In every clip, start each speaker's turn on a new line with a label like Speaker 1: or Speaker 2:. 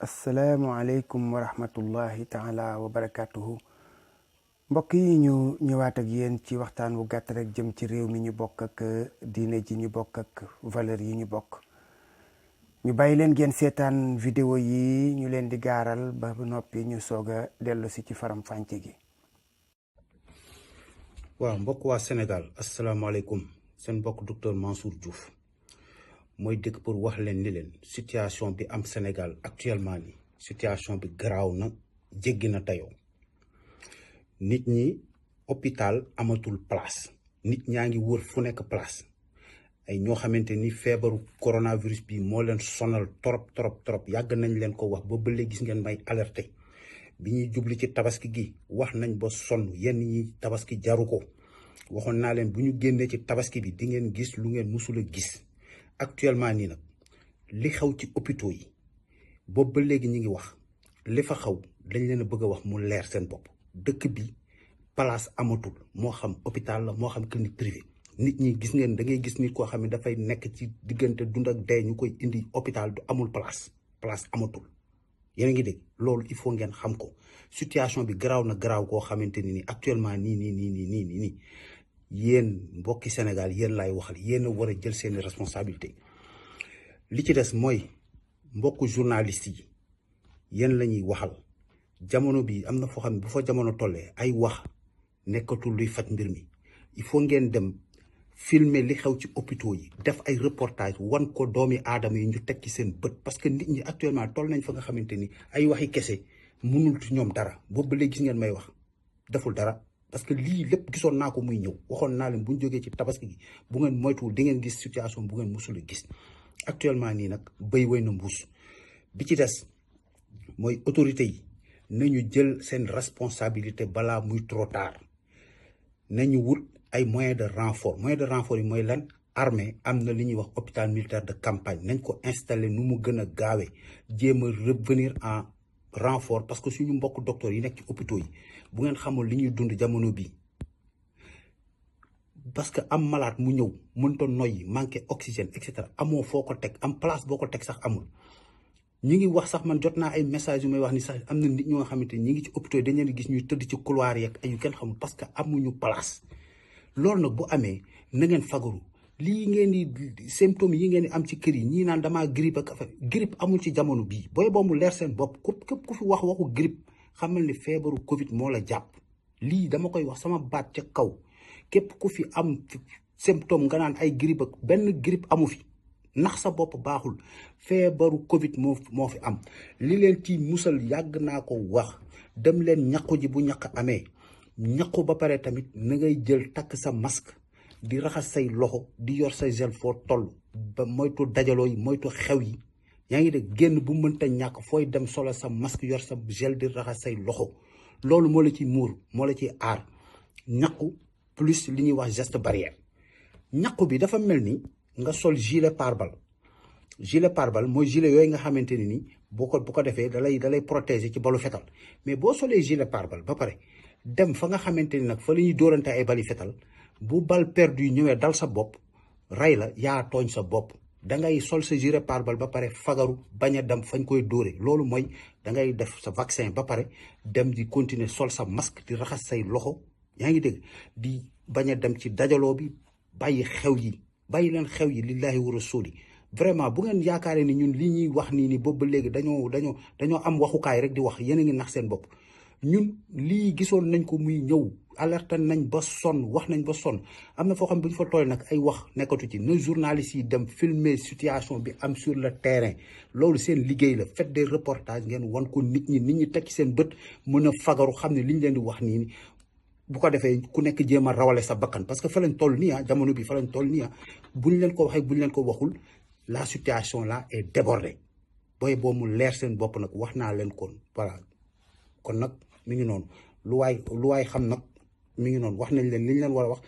Speaker 1: Assalamualaikum warahmatullahi taala wabarakatuh. Mbokk yi ñu ñëwaat ak yeen ci waxtaan wu gàtt rek jëm ci réew mi ñu bokk ak diine ji ñu bokk ak valeur yi ñu bokk. ñu bàyyi leen ngeen seetaan vidéo yi ñu leen di gaaral ba noppi ñu soga dellu si ci faram fànce gi.
Speaker 2: waaw mbokk waa Sénégal asalaamaaleykum seen mbokk docteur Mansour Diouf mooy dëkk pour wax leen ni leen situation bi am Sénégal actuellement ni situation bi garaaw na jéggi na tayoo nit ñi hôpital amatul place nit ñaa ngi wër fu nekk place ay ñoo xamante ni feebaru coronavirus bi moo leen sonal trop yàgg nañ leen ko wax ba léegi gis ngeen may alerté bi ñuy jubli ci tabaski gi wax nañ ba sonn yenn ñi tabaski jaru ko waxoon naa leen bu ñu génnee ci tabaski bi di ngeen gis lu ngeen musul a gis actuellement nii nag li xaw ci hôpitaux yi boobu ba léegi ñu ngi wax li fa xaw dañ leen a bëgg a wax mu leer seen bopp dëkk bi place amatul moo xam hôpital la moo xam clinique privée nit ñi gis ngeen da ngay gis nit koo xam ne dafay nekk ci diggante dund ak dee ñu koy indi hôpital du amul place amatul yéen a ngi dégg loolu il faut ngeen xam ko situation bi garaaw na garaaw koo xamante ni actuellement nii yéen mbokki Sénégal yéen laay waxal yéen a war a jël seeni responsabilité li ci des mooy mbokku journaliste yi yéen la ñuy waxal jamono bi am na foo xam ne bu fa jamono tollee ay wax nekkatul luy faj mbir mi il faut ngeen dem filmer li xew ci hôpitaux yi def ay reportage wan ko doomi aadama yi ñu teg ci seen bët parce que nit ñi actuellement toll nañ fa nga xamante ni ay waxi kese mënul ci ñoom dara boobu ba léegi gis ngeen may wax deful dara parce que lii lépp gisoon naa ko muy ñëw waxoon naa leen bu ñu jógee ci tabaski gi bu ngeen moytuwul di ngeen gis situation bu ngeen musul a gis actuellement nii nag béy woy na mbuus bi ci des mooy autorité yi nañu jël seen responsabilité balaa muy trop tard nañu wut ay moyens de renfort yi mooy lan armée am na li ñuy wax hôpital militaire de campagne nañ ko installer nu mu gën a gaawee jéem a revenir en renfort parce que suñu mbokk docteur yi nekk ci hôpitaux yi bu ngeen xamul li ñuy dund jamono bi parce que am malade mu ñëw mënta noyyi manqué oxygène et cetera amoo foo ko teg am place boo ko teg sax amul ñi ngi wax sax man jot naa ay message yu may wax ni sax am na nit ñoo xamante ñi ngi ci hôpitaux yi dañ leen gis ñuy tëdd ci couloir yeeg ay yu kenn xamul parce que amuñu place loolu nag bu amee na ngeen fagaru lii ngeen di symptômes yi ngeen di am ci kër yi ñii naan damaa grippe ak affaire grippe amul ci jamono bii booy boobu leer seen bopp képp ku fi waxu grippe xamal ni feebaru Covid moo la jàpp lii dama koy wax sama baat ca kaw képp ku fi am symptôme nga naan ay grippe ak benn grippe amu fi nax sa bopp baaxul feebaru Covid moo fi am li leen ci musal yàgg naa ko wax dem leen ñaqu ji bu ñaq amee ñaqu ba pare tamit na ngay jël takk sa masque di raxas say loxo di yor say gel foo toll ba moytu dajaloo yi moytu xew yi yaa ngi de génn bu mënta ñàkk fooy dem solo sa masque yor sa gel di raxas say loxo loolu moo la ci muur moo la ci aar ñaqu plus li ñuy wax geste barrière ñaqu bi dafa mel ni nga sol gilet pare-balles mooy gilet yooyu nga xamante ni bu ko defee dalay protéger ci balu fetal mais boo solee gilet pare-balles ba pare dem fa nga xamante ni nag fa la ñuy dóorante ay bali fetal bu bal perdu ñëwee dal sa bopp rey la yaa tooñ sa bopp dangay sol sa gilet pare-balles ba pare fagaru bañ a dem fañ koy dóore loolu mooy dangay def sa vaccin ba pare dem di continuer sol sa masque di raxas say loxo yaa ngi dégg di bañ a dem ci dajaloo bi bàyyi leen xew yi lillahi wa rasuli vraiment bu ngeen yaakaaree ni ñun li ñuy wax nii boobu ba léegi dañoo am waxukaay rek di wax yéen a ngi nax seen bopp ñun lii gisoon nañ ko muy ñëw alerte nañ ba sonn wax nañ ba sonn am na foo xam ne bu ñu fa tollee nag ay wax nekkatu ci na journalistes yi dem filmer situation bi am sur le terrain loolu seen liggéey la faites des reportages ngeen wan ko nit ñi teg ci seen bët mën a fagaru xam ne li ñu leen di wax nii bu ko defee ku nekk jéem a rawale sa bakkan parce que fa lañ toll nii jamono bi fa lañ toll nii buñ leen ko waxee buñ leen ko waxul la situation là est débordée booy boo mu leer seen bopp nag wax naa leen kon voilà kon nag mi ngi noonu lu waay xam nag mi ngi noonu wax nañ leen li ñu leen war a wax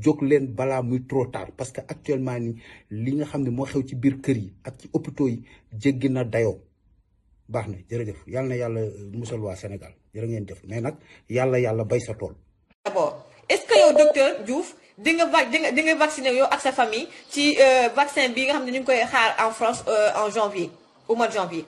Speaker 2: jóg leen balaa muy trop tard parce que actuellement nii li nga xam ne moo xew ci biir kër yi ak ci hôpitaux yi jéggi na dayoo baax na jërëjëf yàlla na yàlla musal waa Sénégal jërë ngeen jëf mais nag yàlla bay sa tool.
Speaker 3: D'abord est-ce que yow docteur Diouf di nga vacciner yow ak sa famille ci vaccin bi nga xam ne ñu ngi koy xaar en France en janvier au mois de janvier.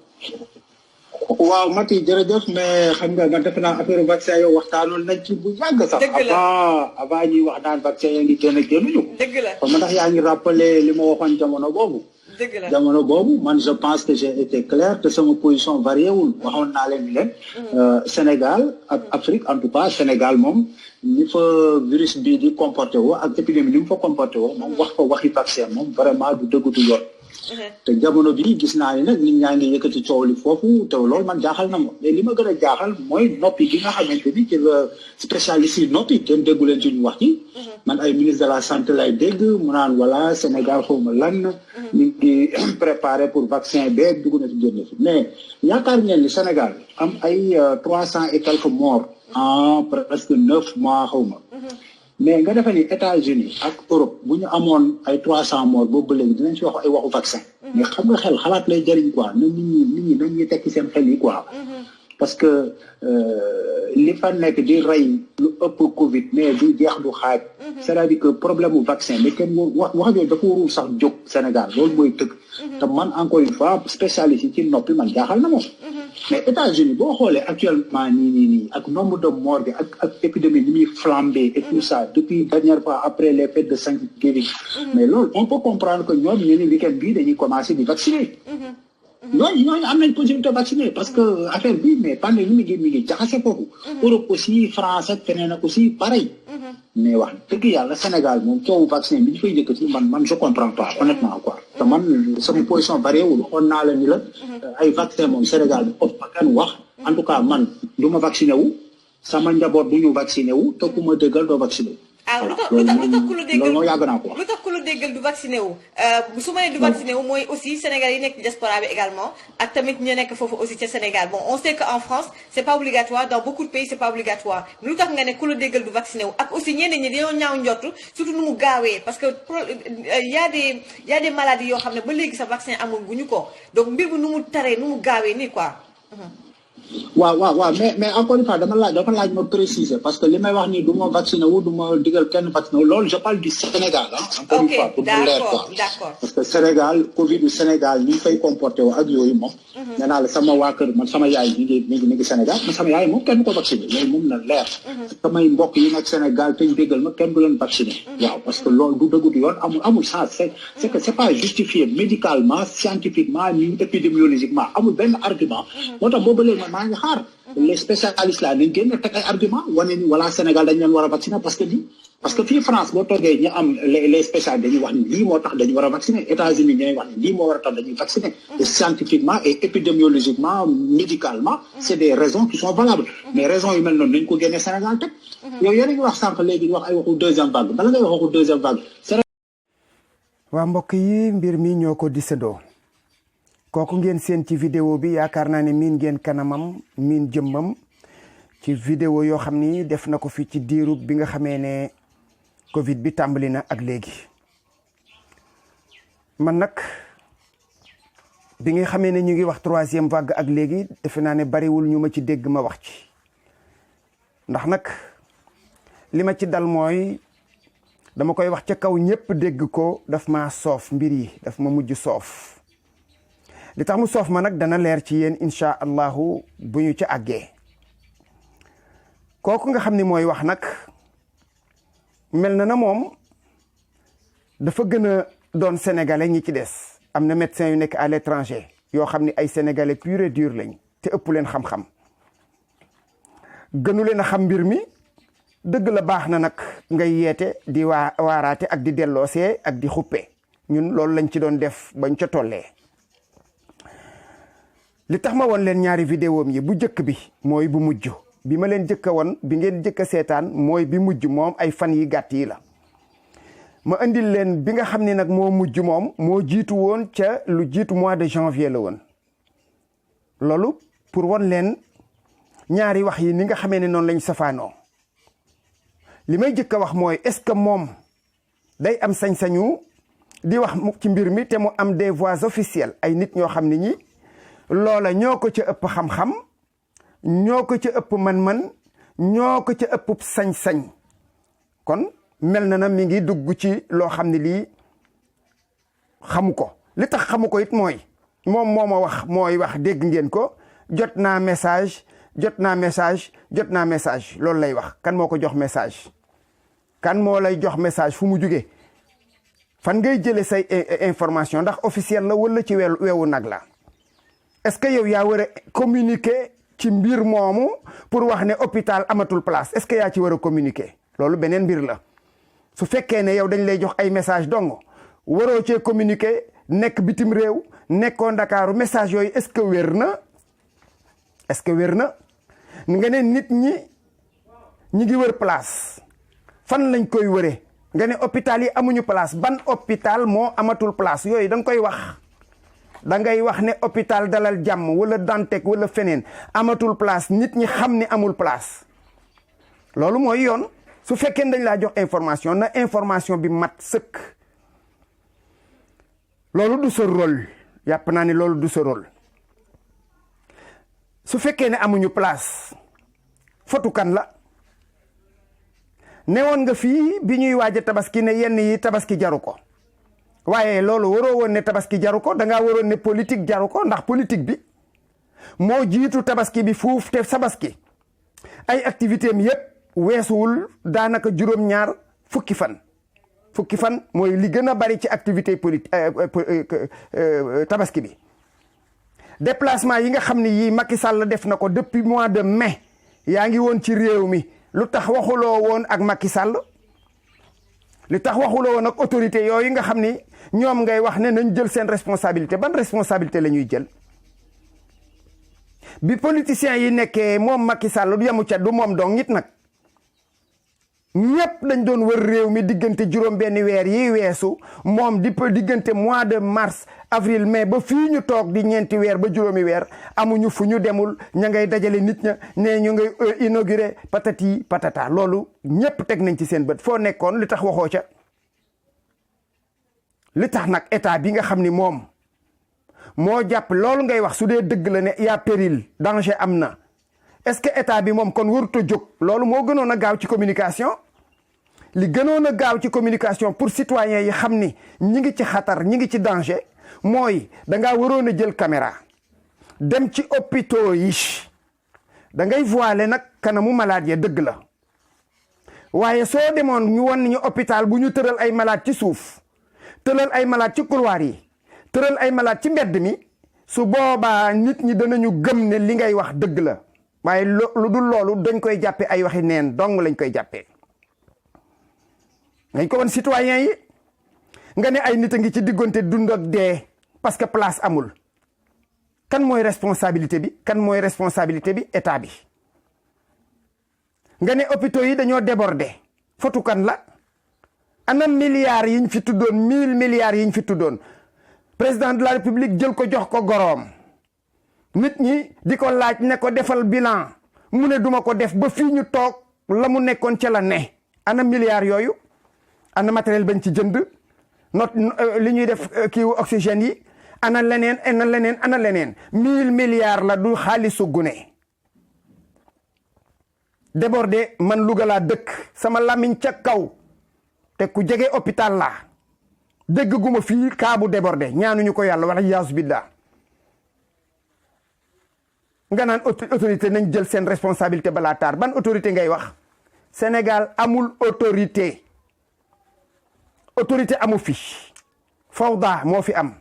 Speaker 4: waaw Mati jërëjëf mais xam nga man defe naa affaire vaccin yow waxtaanoon nañ ci bu yàgg sax.
Speaker 3: dëgg la
Speaker 4: avant ñuy wax naan vaccin yaa ngi génn génnuñu.
Speaker 3: dëgg la
Speaker 4: kon ma tax yaa ngi rappelé li ma waxoon jamono boobu.
Speaker 3: dëgg la
Speaker 4: jamono boobu man je pense que j'ai été clair te sama position varié wul waxoon naa leen ni leen. Sénégal ak Afrique en tout cas Sénégal moom ni fa virus bii di comporté woo ak épidémie ni mu fa comporté woo moom wax fa waxi vaccin moom vraiment du dëgg du yoon. te jamono bi gis naa ni nag nit ñaa ngi yëkkati coow li foofu te loolu man jaaxal na ma mais li ma gën a jaaxal mooy noppi gi nga xamante ni ci la spécialiste yi noppi kenn déggu leen ci ñu wax ci. man ay ministre de la santé lay dégg mu naan voilà Sénégal xaw ma lan. ñu ngi préparé pour vaccin beeg dugg na ci génn fi mais yaakaar ngeen ni Sénégal am ay 300 et quelques morts en presque 9 mois xaw ma. mais nga defe ni États-Unis ak Europe bu ñu amoon ay 300 morts boobu ba léegi dinañ ci wax ay waxu vaccin. mais xam nga xel xalaat lay jëriñ quoi na nit ñi nañ ñuy tekki seen xel yi quoi. parce que li fa nekk di rey lu ëpp Covid mais du jeex du xaaj. c'est-à-dire que problème mu vaccin mais kenn wax jooju dafa warul sax jóg Sénégal loolu mooy tëgg. te man encore une fois spécialiste yi ci noppi man jaaxal na moom. mais États-Unis boo xoolee actuellement nii ak nombre de morts bi ak épidémie ni muy flambé et tout ça depuis dernière fois après les fêtes de Thanksgiving. mais loolu on peut comprendre que ñoom ñu ni week-end bii dañuy commencer di vacciner. ñooñu am nañ possibilité vacciner parce que affaire bi mais pandémie mi ngi jaxase foofu. Europe aussi France ak feneen ak aussi pareil. mais wax dëgg yàlla Sénégal moom coowu vaccin bi ñu fay yëkkati man je comprends pas honnêtement quoi. te man sama position bariwul waxoon naa la ni la ay vaccin moom Sénégal bi foofu ba kenn wax en tout cas man du ma vacciné wu sama njaboot du ñu vacciné wu te ku ma déggal doo vacciné wu.
Speaker 3: lu tax ku la déggal
Speaker 4: loolu yàgg naa ko wax.
Speaker 3: lu tax ku la déggal du vacciné wu su ma nee du vacciné wu mooy aussi Sénégal yi nekk ci diaspora bi également ak tamit ñu nekk foofu aussi ca Sénégal bon on sait que en France c'est pas obligatoire dans beaucoup de pays c'est pas obligatoire mais lu tax nga ne ku la déggal du vacciné wu ak aussi ñeneen ñi dañoo ñaaw njott surtout nu mu gaawee parce que y a des maladies yoo xam ne ba léegi sa vaccin amul bu ñu ko donc mbir bi nu mu taree nu mu gaawee nii quoi.
Speaker 4: waaw mais encore une fois dafa laaj ma préciser parce que li may wax nii du ma vacciné wu du ma digal kenn vacciné wu loolu je parle du Sénégal encore une fois pour mu leer quoi parce que Sénégal Covid du Sénégal ni ñu fay comporté wu ak yooyu moom nee naa la sama waa kër man sama yaay mi ngi Sénégal man sama yaay moom kenn du ko vacciné loolu moom na leer samay mbokk yi nekk Sénégal te ñu déggal ma kenn du leen vacciné waaw parce que loolu du dëggu du yoon amul sens c'est que c'est pas justifié médicalement scientifiquement ni épidémiologiquement amul benn argument moo tax boobu léegi maa ngi xaar les spécialistes là nañ génn teg ay argument wane ni voilà Sénégal dañ leen war a vacciner parce que fii France boo toogee ñu am les spécialistes dañuy wax ni lii moo tax dañu war a vacciner États-Unis ñooy wax ni lii moo war a tax dañuy vacciner et scientifiquement et épidémiologiquement médicalement c'est des raisons qui sont valables mais raisons yu mel noonu nañ ko génnee Sénégal teg yow yéen a ngi wax sànq léegi wax ay waxu deuxième vague bala ngay wax waxu deuxième vague.
Speaker 1: waa mbokk yi mbir mi ñoo ko disandoo kooku ngeen seen ci vidéo bi yaakaar naa ne miin ngeen kanamam miin jëmmam ci vidéo yoo xam ni def na ko fi ci diirub bi nga xamee ne Covid bi tàmbali na ak léegi man nag bi nga xamee ne ñu ngi wax 3e vague ak léegi defe naa ne bariwul ñu ma ci dégg ma wax ci ndax nag li ma ci dal mooy dama koy wax ca kaw ñépp dégg ko daf ma soof mbir yi daf ma mujj soof li tax mu soof ma nag dana leer ci yéen incha allahu bu ñu ci àggee kooku nga xam ni mooy wax nag mel na moom dafa gën a doon sénégalais ñi ci des am na médecin yu nekk à l'étranger yoo xam ni ay sénégalais pur et dur lañ te ëpp leen xam-xam gënu leen a xam mbir mi dëgg la baax na nag ngay yeete di waaraate ak di delloosee ak di xuppe ñun loolu lañ ci doon def bañ ca tollee li tax ma woon leen ñaari vidéo yi bu jëkk bi mooy bu mujj bi ma leen jëkka woon bi ngeen jëkka seetaan mooy bi mujj moom ay fan yi gàtt yi la ma indil leen bi nga xam ne nag moo mujj moom moo jiitu woon ca lu jiitu mois de janvier la woon loolu pour won leen ñaari wax yi ni nga xamee ne noonu lañ safaanoo li may jëkk a wax mooy est-ce que moom day am sañ-sañu di wax ci mbir mi te mu am des voix officielles ay nit ñoo xam ne ñi loola ñoo ko ca ëpp xam-xam ñoo ko ca ëpp man-man ñoo ko ca ëpp sañ-sañ kon mel na mi ngi dugg ci loo xam ne lii xamu ko li tax xamu ko it mooy moom moo ma wax mooy wax dégg ngeen ko jot naa message loolu lay wax. kan moo ko jox message kan moo lay jox message fu mu jugee fan ngay jëlee say information ndax officiel la wala ci weewu nag la est-ce que yow yaa war a communiquer ci mbir moomu pour wax ne hôpital amatul place est-ce que yaa ci war a communiquer loolu beneen mbir la su fekkee ne yow dañ lay jox ay message dong waroo cee communiquer nekk bitim réew nekkoo Ndakaaru message yooyu est-ce que wér na nga ne nit ñi ngi wër place fan lañ koy wëree nga ne hôpital yi amuñu place ban hôpital moo amatul place yooyu da nga koy wax da ngay wax ne hôpital Dalal Jàmm wala Dantec wala feneen amatul place nit ñi xam ne amul place loolu mooy yoon su fekkee dañ laa jox information na information bi mat sëkk loolu du sa rôle yàpp naa ne loolu du sa rôle su fekkee ne amuñu place fotu kan la newoon nga fii bi ñuy waaj a tabaski ne yenn yi tabaski jaru ko waaye loolu waroo woon ne tabaski jaru ko dangaa waroon ne politique jaru ko ndax politique bi moo jiitu tabaski bi fuuf te tabaski ay activité am yépp weesuwul daanaka juróom-ñaar fukki fan mooy li gën a bari ci activité tabaski bi déplacement yi nga xam ne yii Macky Sall def na ko depuis mois de mai yaa ngi woon ci réew mi lu tax waxuloo woon ak Macky Sall li tax waxuloo woon ak autorité yooyu nga xam ni ñoom ngay wax ne nañ jël seen responsabilité ban responsabilité la ñuy jël bi politiciens yi nekkee moom Macky Sall du yamu ca du moom dong it nag ñëpp dañ doon wër réew mi diggante juróom benn weer yi weesu moom diggante mois de mars avril mai ba fii ñu toog di ñeenti weer ba juróomi weer amuñu fu ñu demul ña ngay dajale nit ña ne ñu ngay inauguré patati patata loolu ñëpp teg nañ ci seen bët foo nekkoon li tax waxoo ca li tax nag état bi nga xam ni moom moo jàpp loolu ngay wax su dee dëgg la ne y'a péril danger am na est-ce que état bi moom kon warut a jóg loolu moo gënoon a gaaw ci communication li gënoon a gaaw ci communication pour citoyens yi xam ni ñi ngi ci xatar ñi ngi ci danger mooy dangaa waroon a jël caméra dem ci hôpitaux yi da ngay voiler nag kanamu malade ya dëgg la waaye soo demoon ñu won ñu hôpital bu ñu tëral ay malade ci suuf tëral ay malade ci couloir yi tëral ay malade ci mbedd mi su boobaa nit ñi danañu gëm ne li ngay wax dëgg la waaye lu dul loolu dañ koy jàppe ay waxi neen dong lañ koy jàppee ngañ ko woon citoyen yi nga ne ay nit a ngi ci diggante dund ak dee parce que place amul kan mooy responsabilité bi état bi nga ne hôpitaux yi dañoo débordé fotu kan la ana milliards yiñ fi tuddoon 1000 milliards yiñ fi tuddoon président de la république jël ko jox ko goroom nit ñi di ko laaj ne ko defal bilan mu ne duma ko def ba fii ñu toog la mu nekkoon ca la ne ana milliards yooyu ana matériel bañ ci jënd li ñuy def kiiwu oxygène yi ana leneen 1000 milliards la du xaalisu gune débordé man Louga laa dëkk sama lamiñ ca kaw te ku jege hôpital la dégg guma fii kaabu débordé ñaanuñu ko yàlla wala yaasu billah nga naan autorité nañ jël seen responsabilité balaa taar ban autorité ngay wax Sénégal amul autorité amu fi fawda moo fi am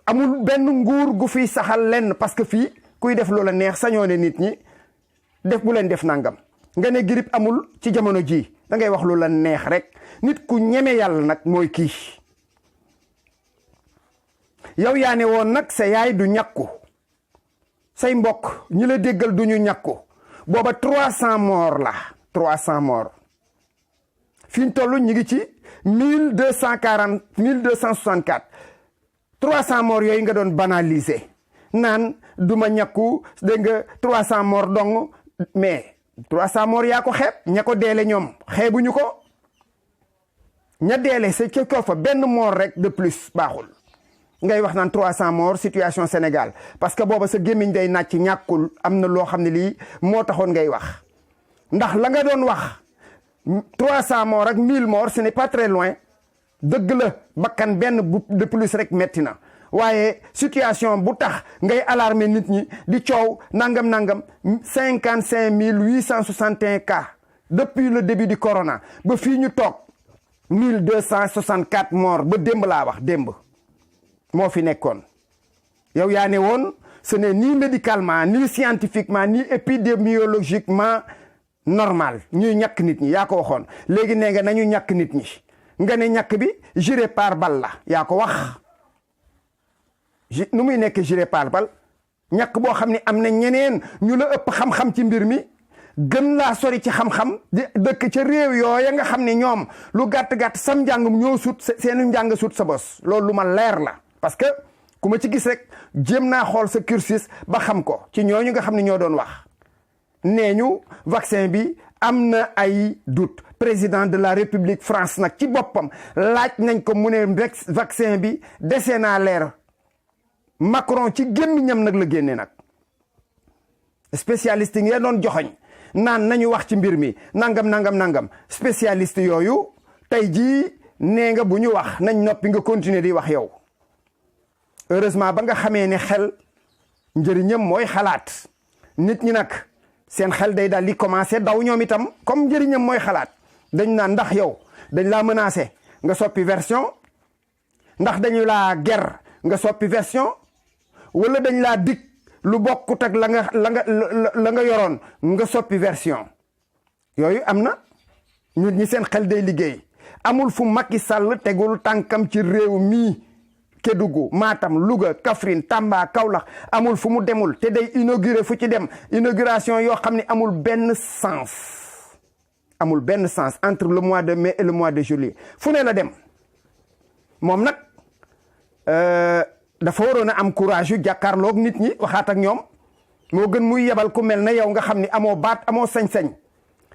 Speaker 1: amul benn nguur gu fiy saxal lenn parce que fii kuy def loola neex sañoo ne nit ñi def bu leen def nangam nga ne grippe amul ci jamono ji da ngay wax loola neex rek nit ku ñeme yàlla nag mooy kii yow yaa ne woon nag sa yaay du ñàkku say mbokk ñi la déggal du ñu ñàkku booba 300 morts la 300 morts fi ñu toll ñu ngi ci 1264 300 morts yooyu nga doon banaliser naan duma ñàkku dégg nga 300 morts dong mais 300 morts yaa ko xeeb ña ko deele ñoom xeebuñu ko ña deele c'est que ko fa benn mort rek de plus baaxul ngay wax naan 300 morts situation Sénégal parce que booba sa gémmiñ day nàcc ñàkkul am na loo xam ne lii moo taxoon ngay wax ndax la nga doon wax 300 morts ak 1000 morts ce n'est pas très loin dëgg la bakkan benn de plus rek metti na waaye situation bu tax ngay alarmer nit ñi di coow nangam 55 861 cas depuis le début du corona ba fii ñu toog 1264 morts ba démb laa wax démb moo fi nekkoon yow yaa ne woon ce n'est ni médicalement ni scientifiquement ni épidémiologiquement normal ñuy ñàkk nit ñi yaa ko waxoon léegi nee nga nañu ñàkk nit ñi nga ne ñàkk bi géré par balle la yaa ko wax nu muy nekk géré par balle ñàkk boo xam ne am na ñeneen ñu la ëpp xam-xam ci mbir mi gën laa sori ci xam-xam di dëkk ca réew yooya nga xam ne ñoom lu gàtt-gàtt sam njàngum ñoo sut seenu njàng sut sa bos loolu lu ma leer la parce que ku ma ci gis rek jéem naa xool sa cursus ba xam ko ci ñooñu nga xam ne ñoo doon wax nee ñu vaccin bi am na ay doute président de la république France nag ci boppam laaj nañ ko mu ne vaccin bi dese naa leer Macron ci gémmiñam nag la génne nag spécialiste yi ngeen doon joxoñ naan nañu wax ci mbir mi nangam spécialiste yooyu tey jii nee nga bu ñu wax nañ noppi nga continuer di wax yow heureusement ba nga xamee ne xel njëriñam mooy xalaat nit ñi nag seen xel day daal di commencer daw ñoom itam comme njëriñam mooy xalaat dañ naan ndax yow dañ laa menacer nga soppi version ndax dañu laa ger nga soppi version wala dañ laa dig lu bokkut ak la nga yoroon nga soppi version yooyu am na ñun ñi seen xel day liggéey amul fu Macky Sall tegul tànkam ci réew mii Kédougou Matam Louga Kaffrine Tamba Kaolack amul fu mu demul te day inauguré fu ci dem inauguration yoo xam ne amul benn sens entre le mois de mai et le mois de juillet fu ne la dem moom nag dafa waroon a am courage yu jàkkaarloog nit ñi waxaat ak ñoom moo gën muy yebal ku mel na yow nga xam ni amoo baat amoo sañ-sañ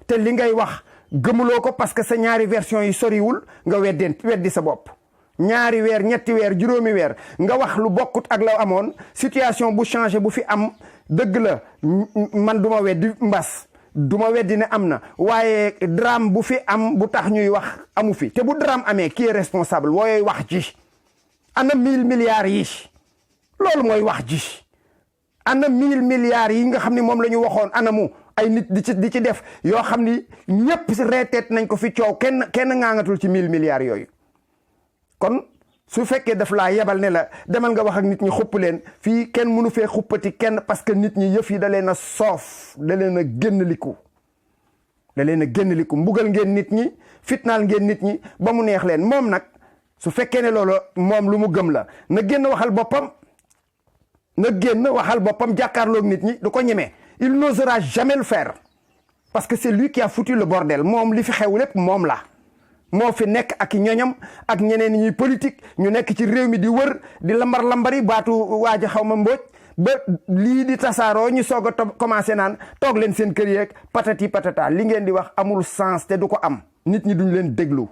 Speaker 1: te li ngay wax gëmuloo ko parce que sa ñaari version yi soriwul nga weddi sa bopp ñaari weer ñetti weer juróomi weer nga wax lu bokkut ak la amoon situation bu changé bu fi am dëgg la man du ma weddi mbas du ma weddi ne am na waaye drame bu fi am bu tax ñuy wax amu fi te bu drame amee qui est responsable wooy wax ji ana 1000 milliards yi loolu mooy wax ji ana 1000 milliards yi nga xam ne moom la ñu waxoon anamu ay nit di ci def yoo xam ni ñëpp reeteet nañ ko fi coow kenn ngaangatul ci 1000 milliards yooyu kon su fekkee daf laa yebal ne la demal nga wax ak nit ñi xupp leen fii kenn mënu fee xuppati kenn parce que nit ñi yëf yi da leen a soof da leen a génnliku mbugal ngeen nit ñi fitnaal ngeen nit ñi ba mu neex leen moom nag su fekkee ne loolu moom lu mu gëm la na génn waxal boppam jàkkaarloog nit ñi du ko ñemee il n'osera jamais le faire parce que c'est lui qui a foutu le bordel moom li fi xew lépp moom la moo fi nekk ak ñoñam ak ñeneen ñuy politique ñu nekk ci réew mi di wër di lambari baatu waaja xaw ma mbooj ba lii di tasaaroo ñu soog a commencé naan toog leen seen kër yeeg patati patata li ngeen di wax amul sens te du ko am nit ñi duñ leen déglu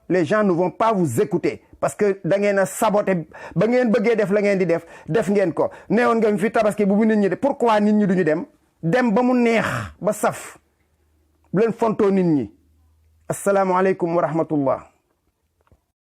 Speaker 1: les gens ne vont pas vous écouter parce que da ngeen a saboté ba ngeen bëggee def la ngeen di def ngeen ko neewoon nga fi tabaski bu nit ñi de pourquoi nit ñi duñu dem ba mu neex ba saf bu leen fontoo nit ñi asalaamaaleykum wa rahmatullah